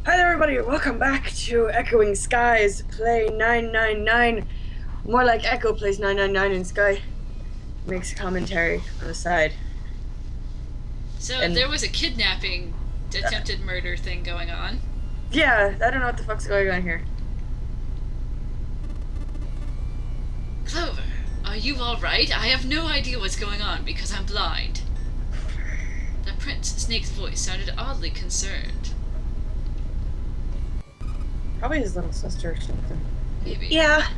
Hi there, everybody. Welcome back to Echoing Skies. Play 999. More like Echo plays 999 in Sky. Makes commentary on the side. So And there was a kidnapping, attempted murder thing going on. yeah, I don't know what the fuck's going on here. Clover, are you alright? I have no idea what's going on because I'm blind. The Prince Snake's voice sounded oddly concerned. Probably his little sister or something. Maybe. Yeah.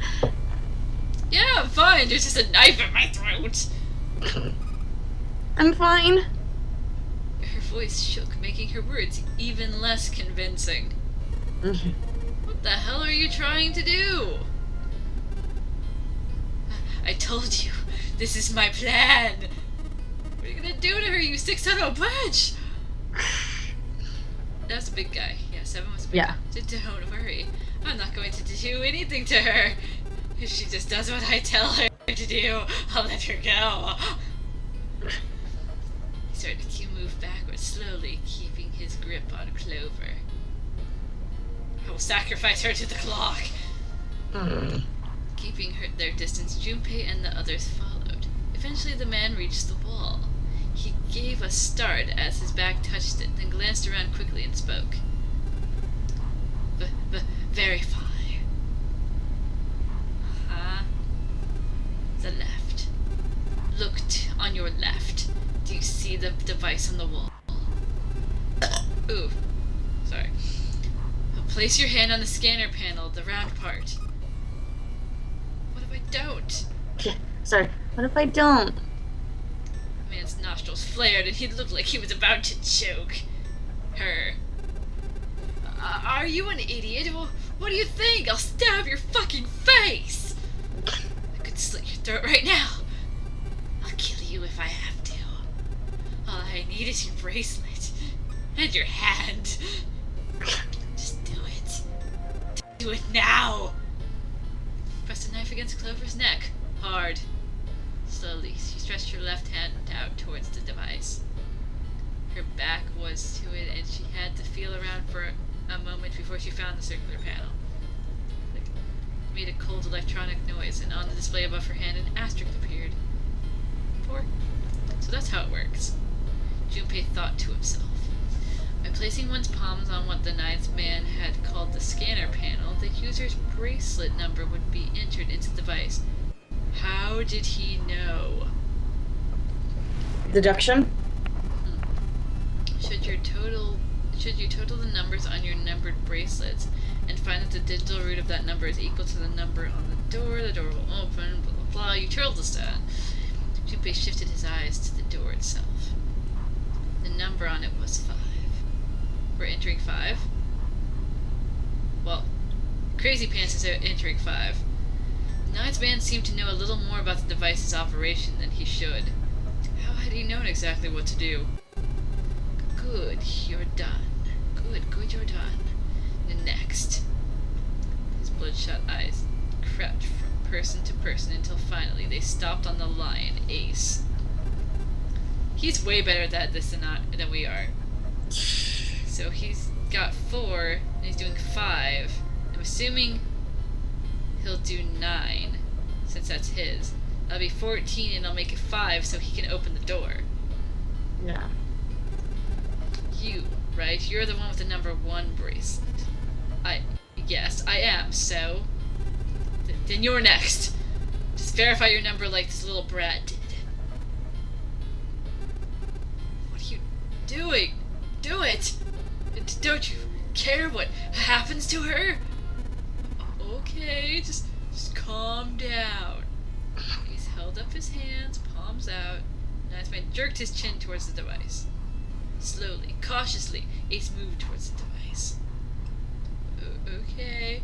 Yeah, I'm fine. There's just a knife in my throat. I'm fine. Her voice shook, making her words even less convincing. What the hell are you trying to do? I told you, this is my plan. What are you gonna do to her, you six-ton of a bitch? That's a big guy. Yeah, 7 was a big Yeah. guy. Don't worry. I'm not going to do anything to her. If she just does what I tell her to do, I'll let her go. He started to move backwards slowly, keeping his grip on Clover. I will sacrifice her to the clock. Keeping their distance, Junpei and the others followed. Eventually the man reached the wall. He gave a start as his back touched it, then glanced around quickly and spoke. Verify. The left. Look on your left. Do you see the device on the wall? Ooh. Sorry. Place your hand on the scanner panel, the round part. What if I don't? Yeah. Sorry. What if I don't? The man's nostrils flared and he looked like he was about to choke her. Are you an idiot? What do you think? I'll stab your fucking face! I could slit your throat right now. I'll kill you if I have to. All I need is your bracelet. And your hand. Just do it. Do it now! Press the knife against Clover's neck. Hard. Slowly, she stretched her left hand out towards the device. Her back was to it, and she had to feel around for a moment before she found the circular panel. It made a cold electronic noise, and on the display above her hand, an asterisk appeared. 4. So that's how it works. Junpei thought to himself. By placing one's palms on what the ninth man had called the scanner panel, the user's bracelet number would be entered into the device. How did he know? Deduction? Should you total the numbers on your numbered bracelets and find that the digital root of that number is equal to the number on the door will open, blah blah blah. You total this down. Junpei shifted his eyes to the door itself. The number on it was 5. We're entering 5. Well, Crazy Pants is entering 5. The ninth man seemed to know a little more about the device's operation than he should. How had he known exactly what to do? Good, you're done. Good, you're done. And next. His bloodshot eyes crept from person to person until finally they stopped on the lion, Ace. He's way better at this than we are. So he's got 4, and he's doing 5. I'm assuming he'll do 9, since that's his. That'll be 14, and I'll make it 5 so he can open the door. Yeah. You, right? You're the one with the number 1 bracelet. Yes, I am, so... Then you're next. Just verify your number like this little brat did. What are you doing? Do it! Don't you care what happens to her? Okay, just calm down. He's held up his hands, palms out. Ninthman jerked his chin towards the device. Slowly, cautiously, Ace moved towards the device. Okay.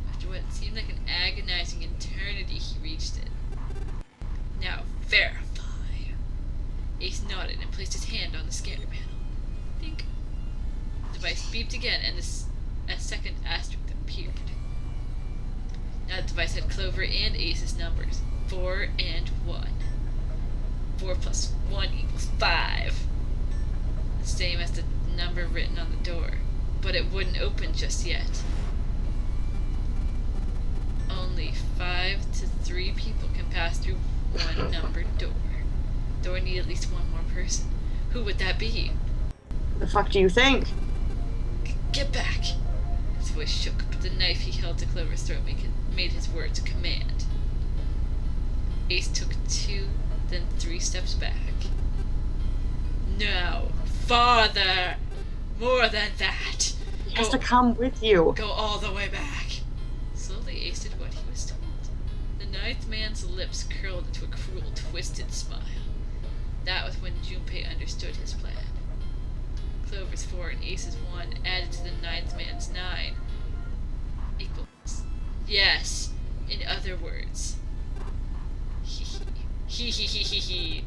After what seemed like an agonizing eternity, he reached it. Now, verify. Ace nodded and placed his hand on the scanner panel. Think. The device beeped again, and a second asterisk appeared. Now the device had Clover and Ace's numbers. 4 and 1. 4 plus 1 equals 5. The same as the number written on the door. but it wouldn't open just yet. Only 5 to 3 people can pass through one numbered door. Door need at least one more person. Who would that be? The fuck do you think? Get back! His voice shook, but the knife he held to Clover's throat made his words a command. Ace took 2, then 3 steps back. No! Farther! More than that! He has to come with you. Go all the way back! Slowly Ace did what he was told. The 9th man's lips curled into a cruel, twisted smile. That was when Junpei understood his plan. Clover's 4 and Ace's 1 added to the 9th man's 9 equals. Yes, in other words. Hee hee hee hee hee.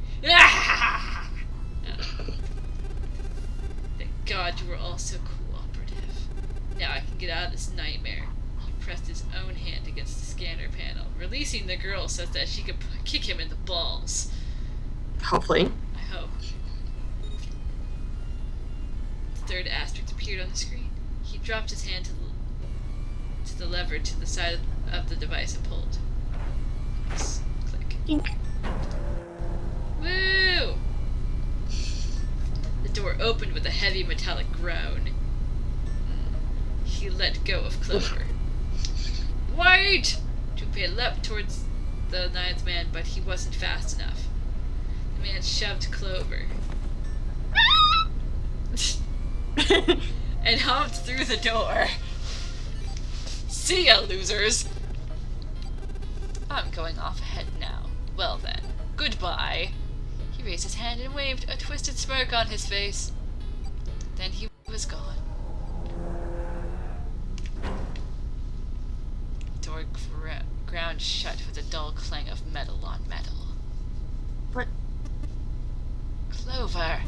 Thank God you were all so cooperative. Now I can get out of this nightmare. He pressed his own hand against the scanner panel, releasing the girl so that she could kick him in the balls. Hopefully. I hope. The 3rd asterisk appeared on the screen. He dropped his hand to the lever to the side of the device and pulled. Click. Ink. Woo! The door opened with a heavy metallic groan. He let go of Clover. Wait! Junpei leapt towards the 9th man, but he wasn't fast enough. The man shoved Clover and hopped through the door. See ya, losers! I'm going off ahead now. Well then, goodbye. He raised his hand and waved, a twisted smirk on his face. Then he was gone. The door ground shut with a dull clang of metal on metal. What? Clover,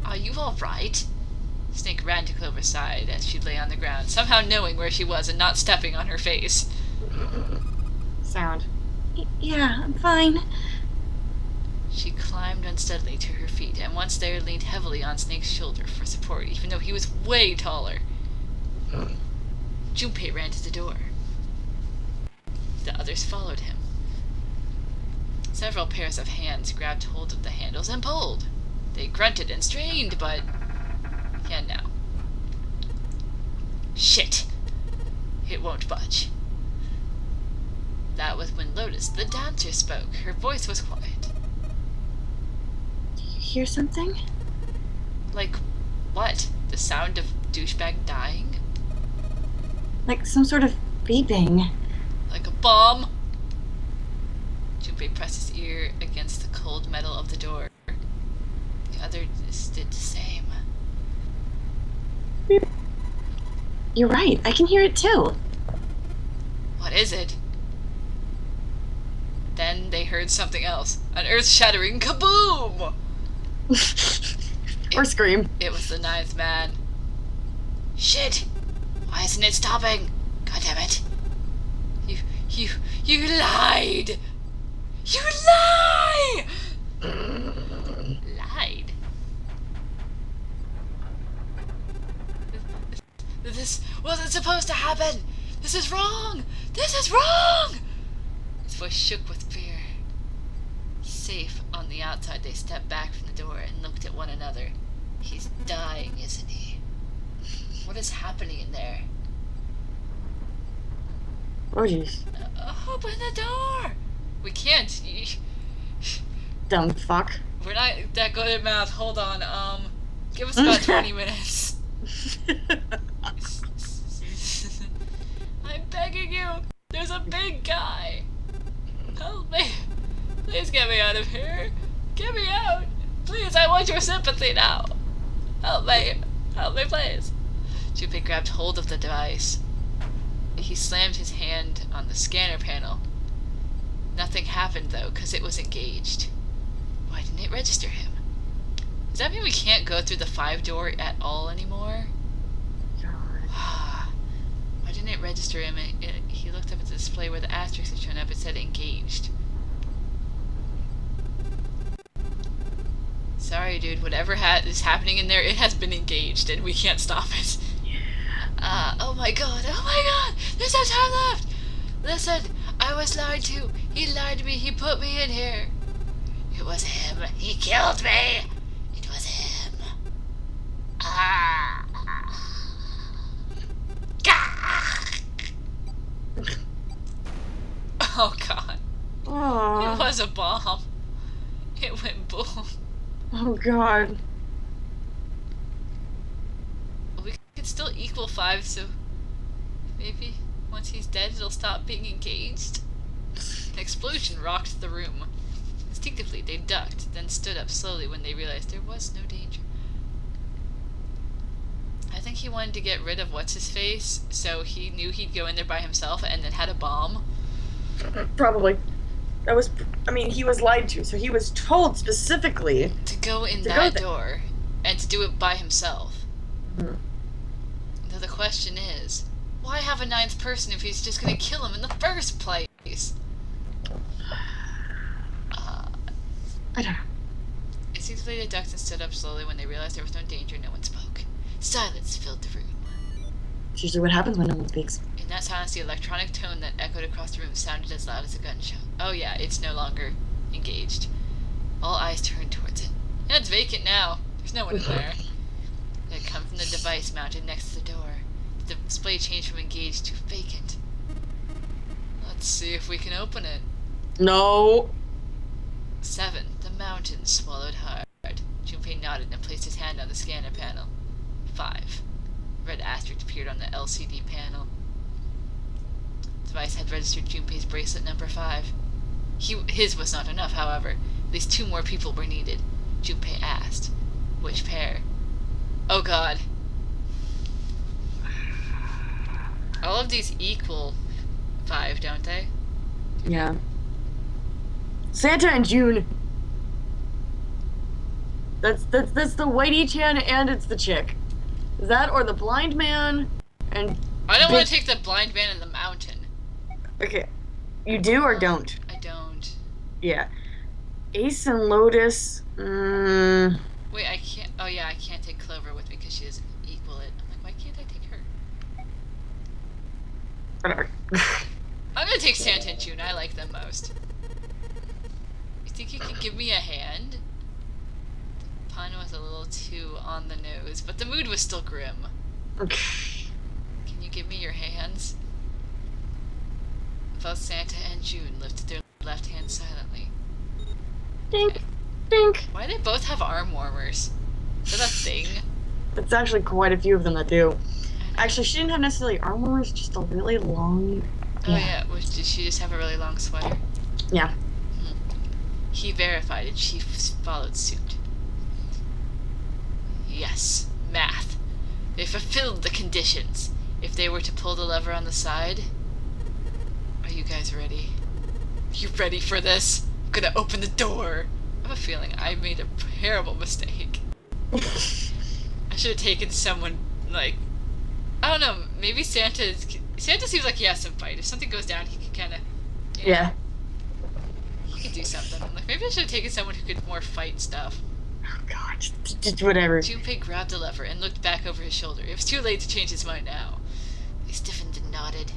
are you alright? Snake ran to Clover's side as she lay on the ground, somehow knowing where she was and not stepping on her face. Sound. Yeah, I'm fine. She climbed unsteadily to her feet, and once there leaned heavily on Snake's shoulder for support, even though he was way taller. Junpei ran to the door. The others followed him. Several pairs of hands grabbed hold of the handles and pulled. They grunted and strained, but... yeah, no. Shit! It won't budge. That was when Lotus, the dancer, spoke. Her voice was quiet. Do you hear something? Like, what? The sound of douchebag dying? Like some sort of beeping. Like a bomb? Junpei pressed his ear against the cold metal of the door. The others did the same. You're right, I can hear it too. What is it? Then they heard something else. An earth-shattering kaboom! Or scream. It was the 9th man. Shit! Why isn't it stopping? God damn it. You lied! You lie! Lied? This wasn't supposed to happen! This is wrong! This is wrong! His voice shook with fear. Safe on the outside, they stepped back from the door and looked at one another. He's dying, isn't he? What is happening in there? Oh jeez. Open the door! We can't. Dumb fuck. We're not that good at math. Hold on. Give us about 20 minutes. I'm begging you. There's a big guy. Help me. Please get me out of here. Get me out. Please, I want your sympathy now. Help me. Help me, please. Junpei grabbed hold of the device. He slammed his hand on the scanner panel. Nothing happened, though, because it was engaged. Why didn't it register him? Does that mean we can't go through the 5 door at all anymore? God. Why didn't it register him? He looked up at the display where the asterisk had shown up. It said engaged. Sorry, dude. Whatever is happening in there, it has been engaged, and we can't stop it. Yeah. Oh my god, there's no time left! Listen, I was lied to. He lied to me, he put me in here. It was him. He killed me. It was him. Ah. Oh god. Aww. It was a bomb. It went boom. Oh god. We could still equal 5, so maybe once he's dead it'll stop being engaged. An explosion rocked the room. Instinctively they ducked, then stood up slowly when they realized there was no danger. I think he wanted to get rid of what's-his-face, so he knew he'd go in there by himself and then had a bomb. Probably. That was, he was lied to, so he was told specifically to go in that door and to do it by himself. Mm-hmm. Now the question is, why have a 9th person if he's just going to kill him in the first place? I don't know. Instinctively they ducked and stood up slowly when they realized there was no danger. No one spoke. Silence filled the room. It's usually what happens when no one speaks. In that silence, the electronic tone that echoed across the room sounded as loud as a gunshot. Oh yeah, it's no longer engaged. All eyes turned towards it. And it's vacant now. There's no one in there. It had come from the device mounted next to the door. The display changed from engaged to vacant. Let's see if we can open it. No. 7. The mountain swallowed hard. Junpei nodded and placed his hand on the scanner panel. 5. Red asterisk appeared on the LCD panel. The device had registered Junpei's bracelet number 5. His was not enough, however. At least 2 more people were needed. Junpei asked, which pair? Oh god. All of these equal 5, don't they? Yeah. Santa and June. That's the Whitey-chan and it's the chick. That or the blind man and... I don't want to take the blind man in the mountain. Okay. You do or don't? I don't. Yeah. Ace and Lotus... Wait, I can't... Oh yeah, I can't take Clover with me because she doesn't equal it. I'm like, why can't I take her? Whatever. I'm gonna take Santa and June. I like them most. You think you could give me a hand? The pun was a little too on the nose, but the mood was still grim. Can you give me your hands? Both Santa and June lifted their left hands silently. Dink. Dink. Why do they both have arm warmers? Is that a thing? It's actually quite a few of them that do. Actually, she didn't have necessarily arm warmers, just a really long... Oh yeah, did she just have a really long sweater? Yeah. He verified and she followed suit. Yes, math. They fulfilled the conditions. If they were to pull the lever on the side... Are you guys ready? You ready for this? I'm gonna open the door. I have a feeling I made a terrible mistake. I should have taken someone, like... I don't know, maybe Santa seems like he has some fight. If something goes down, he can kind of... Yeah. He could do something. Like, maybe I should have taken someone who could more fight stuff. Oh god, just whatever. Junpei grabbed the lever and looked back over his shoulder. It was too late to change his mind now. He stiffened and nodded.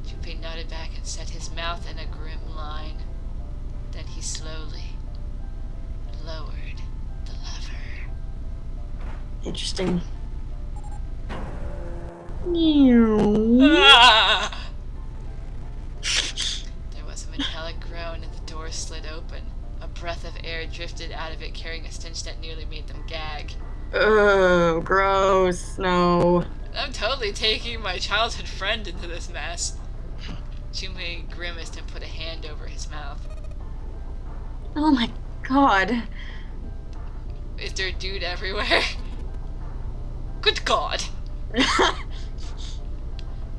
Junpei nodded back and set his mouth in a grim line. Then he slowly lowered the lever. Interesting. Ah! There was a metallic groan and the door slid open. A breath of air drifted out of it, carrying a stench that nearly made them gag. Oh, gross. No. I'm totally taking my childhood friend into this mess. Junpei grimaced and put a hand over his mouth. Oh my god. Is there a dude everywhere? Good god.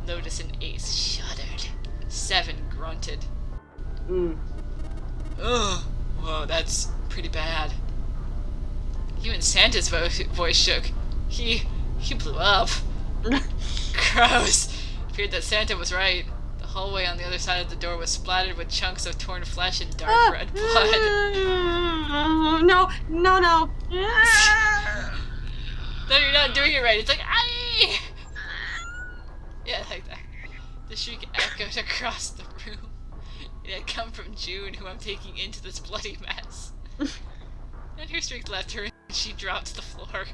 Lotus and Ace shuddered. 7 grunted. Ugh. Whoa, that's pretty bad. Even Santa's voice shook. He blew up. Gross. Feared that Santa was right. The hallway on the other side of the door was splattered with chunks of torn flesh and dark red blood. No. No, you're not doing it right. It's like, aye! shouted across the room. It had come from June, who I'm taking into this bloody mess. And her strength left her, and she dropped to the floor.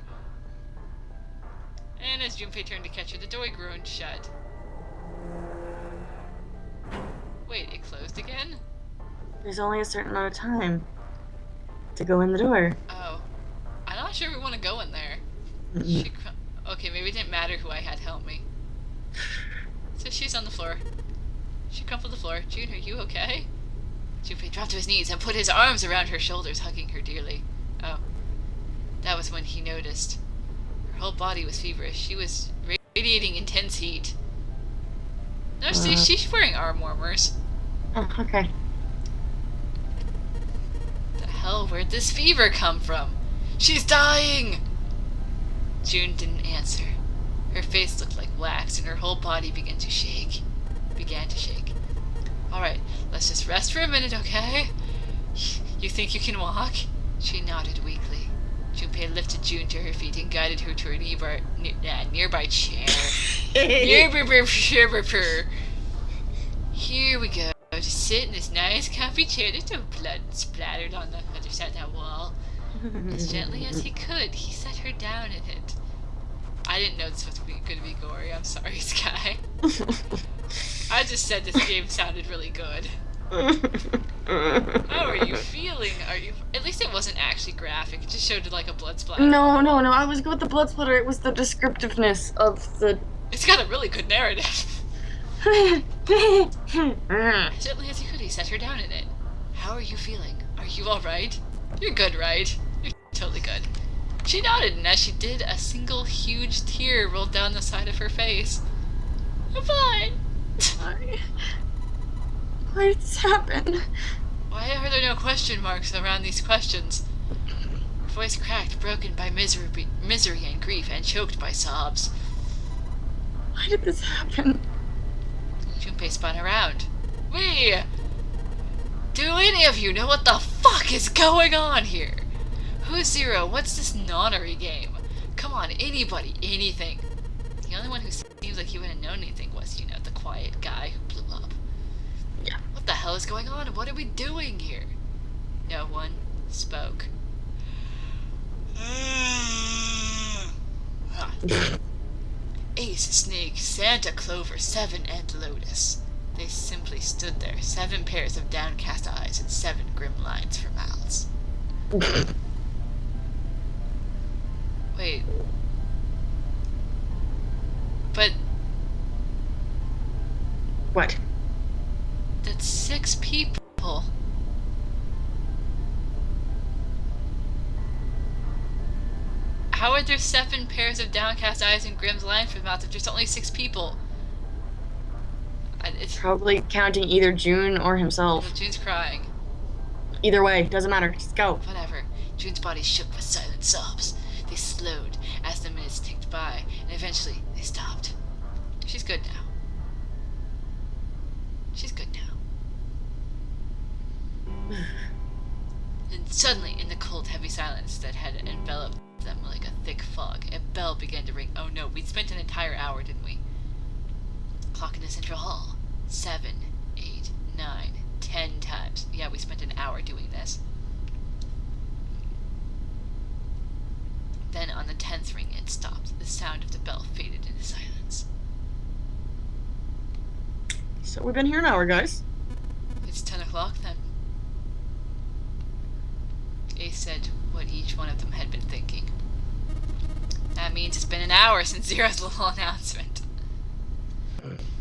And as Junpei turned to catch her, the door groaned shut. Wait, it closed again? There's only a certain amount of time to go in the door. Oh. I'm not sure we want to go in there. Okay, maybe it didn't matter who I had help me. So she's on the floor. She crumpled the floor. June, are you okay? Junpei dropped to his knees and put his arms around her shoulders, hugging her dearly. Oh. That was when he noticed. Her whole body was feverish. She was radiating intense heat. No, see, she's wearing arm warmers. Oh, okay. The hell, where'd this fever come from? She's dying! June didn't answer. Her face looked like wax, and her whole body began to shake. Alright, let's just rest for a minute, okay? You think you can walk? She nodded weakly. Junpei lifted June to her feet and guided her to a nearby chair. Here we go. Just sit in this nice comfy chair. There's no blood splattered on the other side of that wall. As gently as he could, he set her down in it. I didn't know this was going to be gory. I'm sorry, Sky. I just said this game sounded really good. How are you feeling? At least it wasn't actually graphic. It just showed like a blood splatter. No. I was good with the blood splatter. It was the descriptiveness of the... It's got a really good narrative. As gently as he could, he set her down in it. How are you feeling? Are you alright? You're good, right? You're totally good. She nodded, and as she did, a single huge tear rolled down the side of her face. I'm fine. Why did this happen? Why are there no question marks around these questions? Her voice cracked, broken by misery and grief, and choked by sobs. Why did this happen? Junpei spun around. Do any of you know what the fuck is going on here? Who's Zero? What's this nonnery game? Come on, anybody, anything. The only one who seems like he wouldn't know anything was, the quiet guy who blew up. Yeah. What the hell is going on? What are we doing here? No one spoke. Ace, Snake, Santa, Clover, Seven, and Lotus. They simply stood there, 7 pairs of downcast eyes and 7 grim lines for mouths. Wait. But... What? That's 6 people. How are there 7 pairs of downcast eyes and grim lines for mouths if there's only 6 people? It's probably counting either June or himself. June's crying. Either way, doesn't matter. Just go. Whatever. June's body shook with silent sobs. They slowed as the minutes ticked by, and eventually they stopped. She's good now. And suddenly, in the cold, heavy silence that had enveloped them like a thick fog, a bell began to ring. Oh no, we'd spent an entire hour, didn't we? Clock in the central hall. 7, 8, 9, 10 times. Yeah, we spent an hour doing this. Then on the 10th ring it stopped. The sound of the bell faded into silence. So we've been here an hour, guys. It's 10 o'clock then. Ace said what each one of them had been thinking. That means it's been an hour since Zero's little announcement.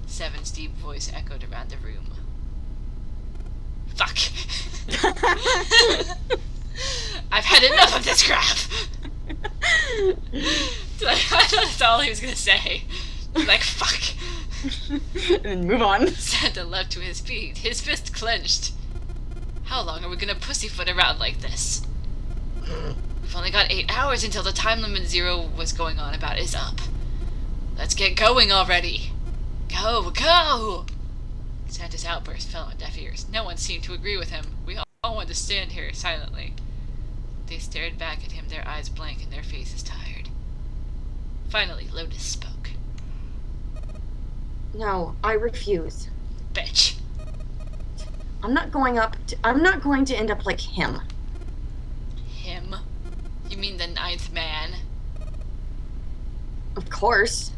Seven's deep voice echoed around the room. Fuck. I've had enough of this crap. That's all he was gonna say. Like, fuck. And then move on. Santa leapt to his feet, his fist clenched. How long are we gonna pussyfoot around like this? We've only got 8 hours until the time limit Zero was going on about is up. Let's get going already. Go! Santa's outburst fell on deaf ears. No one seemed to agree with him. We all wanted to stand here silently. They stared back at him, their eyes blank and their faces tired. Finally, Lotus spoke. No, I refuse. bitch. I'm not going to end up like him. Him? You mean the ninth man? Of course.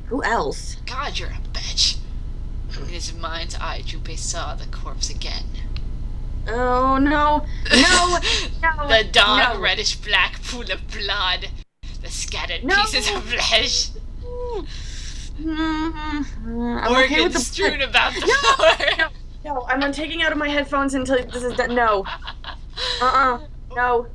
Who else? God, you're a bitch. In his mind's eye, Junpei saw the corpse again. Oh, no. No. No. The dark no. reddish-black pool of blood. The scattered No. pieces of flesh. I'm Organs okay with the strewn blood. about the floor. No, I'm taking out of my headphones until this is done. No. No.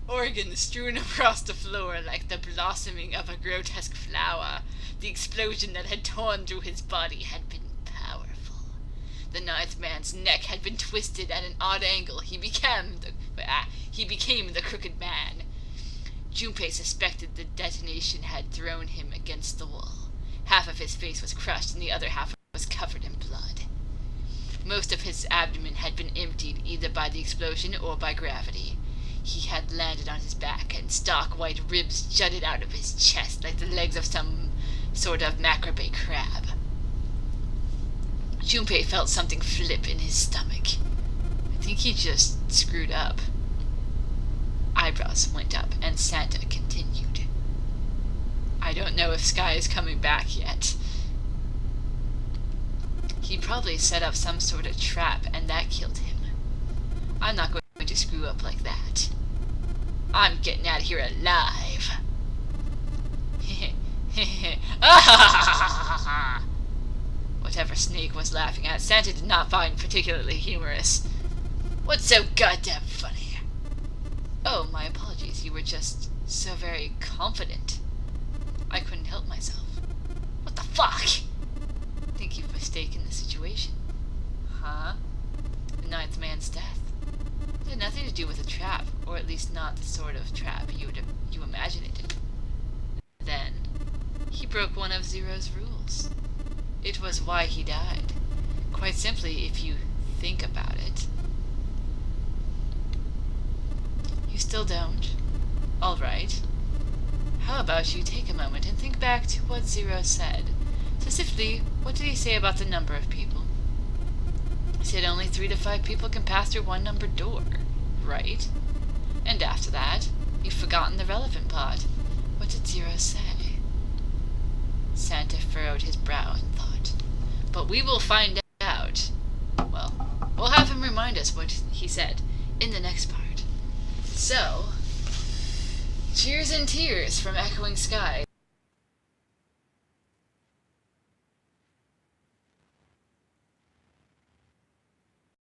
Organs strewn across the floor like the blossoming of a grotesque flower. The explosion that had torn through his body had been powerful. The ninth man's neck had been twisted at an odd angle. He became the crooked man. Junpei suspected the detonation had thrown him against the wall. Half of his face was crushed and the other half was covered in blood. Most of his abdomen had been emptied either by the explosion or by gravity. He had landed on his back, and stark white ribs jutted out of his chest like the legs of some sort of macrame crab. Junpei felt something flip in his stomach. I think he just screwed up. Eyebrows went up, and Santa continued. I don't know if Sky is coming back yet. He probably set up some sort of trap, and that killed him. I'm not going to screw up like that. I'm getting out of here alive. Whatever Snake was laughing at, Santa did not find particularly humorous. What's so goddamn funny? Oh, my apologies. You were just so very confident. I couldn't help myself. What the fuck? I think you've mistaken the situation. Huh? The ninth man's death. It had nothing to do with a trap, or at least not the sort of trap you imagine it did. Then, he broke one of Zero's rules. It was why he died. Quite simply, if you think about it. You still don't? Alright. How about you take a moment and think back to what Zero said? Specifically, what did he say about the number of people? He said only 3 to 5 people can pass through one numbered door, right? And after that, you've forgotten the relevant part. What did Zero say? Santa furrowed his brow in thought. But we will find out. Well, we'll have him remind us what he said in the next part. So, cheers and tears from Echoing Skies.